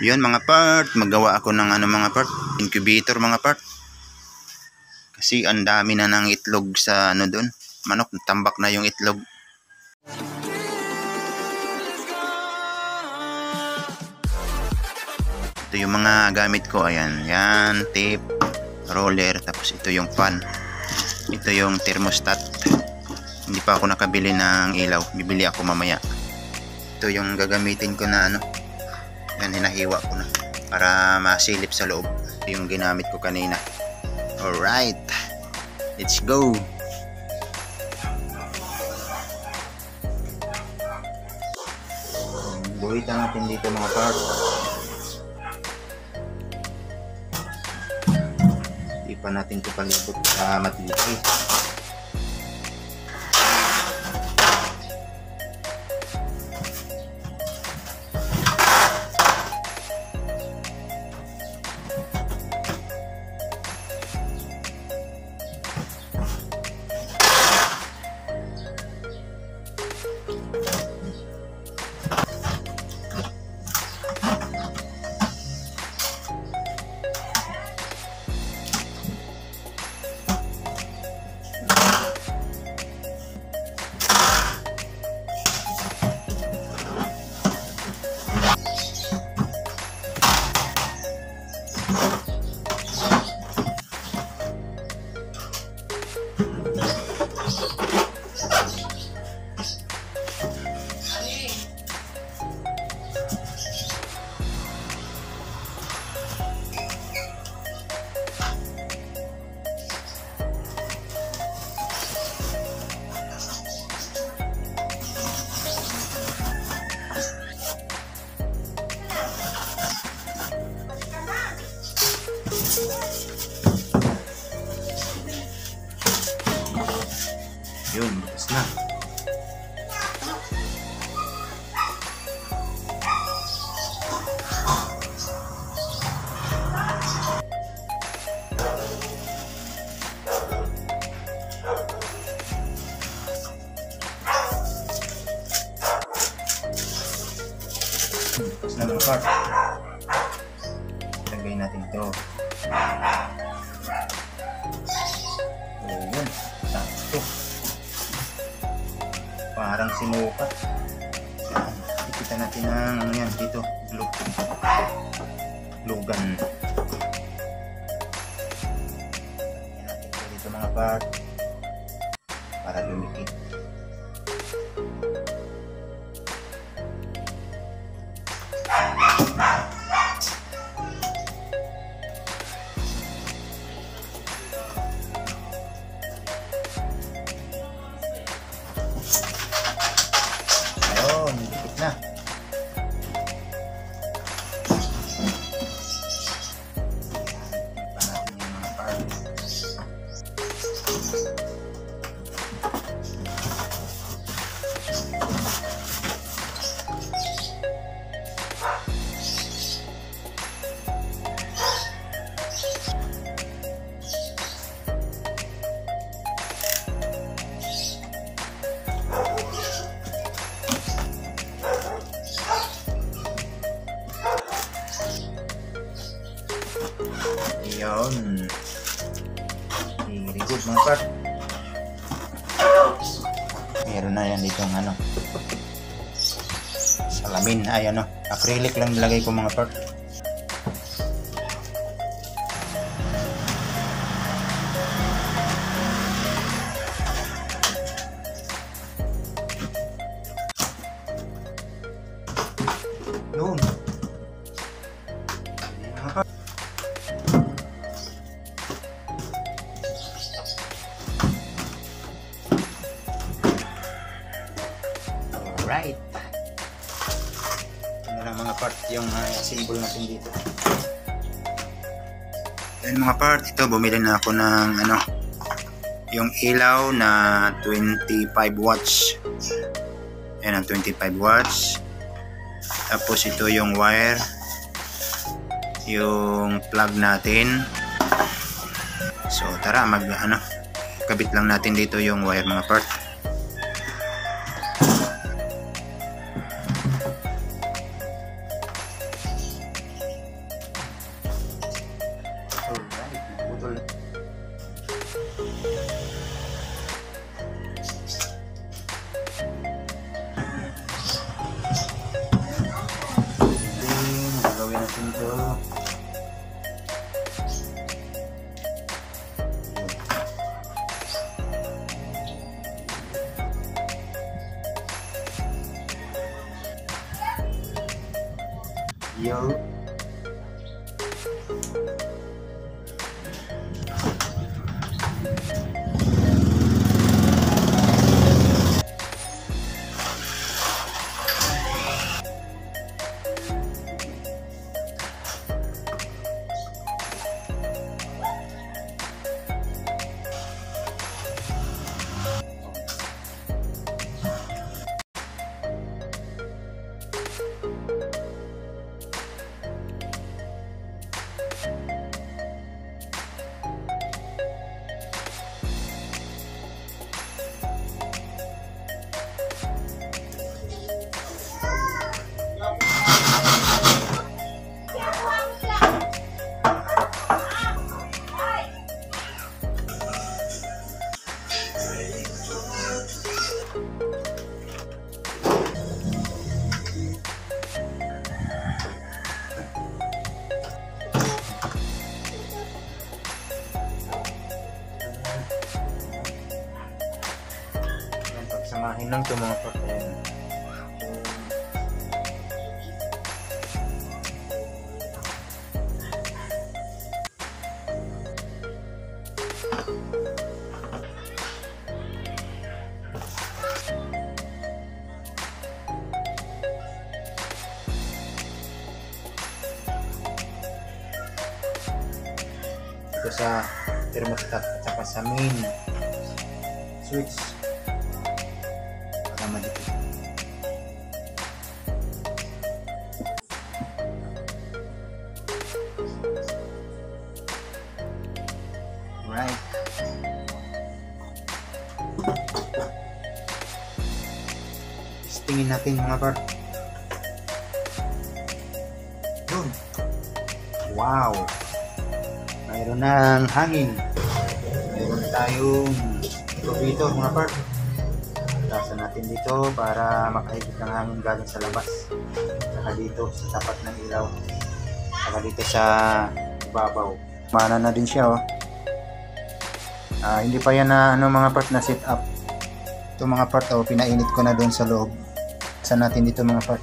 Yun mga part, magawa ako ng mga part, incubator mga part. Kasi ang dami na ng itlog sa doon. Manok, tambak na yung itlog. Ito yung mga gamit ko, ayan, yan, tape, roller, tapos ito yung fan. Ito yung thermostat. Hindi pa ako nakabili ng ilaw, bibili ako mamaya. Ito yung gagamitin ko na yan, hinahiwa ko na para masilip sa loob. Ito yung ginamit ko kanina. Alright, let's go. Buhitan natin dito mga parts. Hindi pa natin ito palibot sa matibay. Yun, bukas na. Bukas na mga part. Ilagay natin ito. Ayan, sakto. Parang sinukat. Ikita natin ang yan dito, lugan. Yan natin dito mga part para lumikit. Na. Yun. Very good mga part. Meron na yan dito ang salamin. Ay acrylic lang nilagay ko mga part. Yun. Mga part. Right. Ito lang mga part yung symbol natin dito. Yan mga part, ito bumili na ako ng yung ilaw na 25 watts. Yan ang 25 watts. Tapos ito yung wire, yung plug natin. So tara kabit lang natin dito yung wire mga part. So, yo. Pagsamahin lang ito mga partner. Ito sa thermostat at saka sa main switch para madikit. Right. Testingin natin mga part. Yun. Wow. Mayroon ng hangin. Mayroon tayong incubator mga part. Tasan natin dito para makahigit ng hangin galing sa labas. Saka dito sa tapat ng ilaw. Saka dito sa ibabaw. Mana na din siya oh. Hindi pa yan na mga part na set up. Ito mga part oh, pinainit ko na doon sa loob. Tasan natin dito mga part.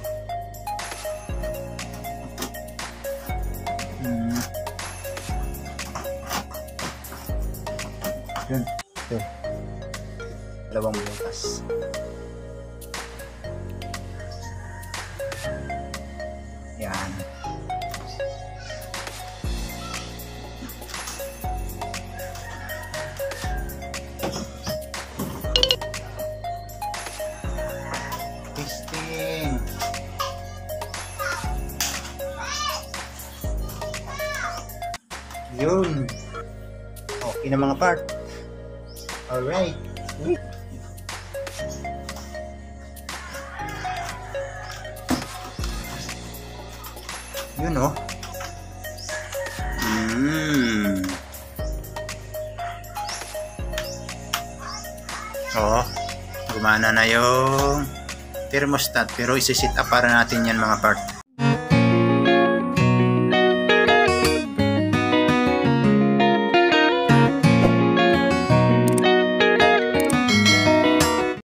Yun. Ito. Dalawang butas. Yan. Testing. Yun. Okay na mga part. Alright. Yun oh. Oh, gumana na yung thermostat pero isi-set up para natin yan mga part.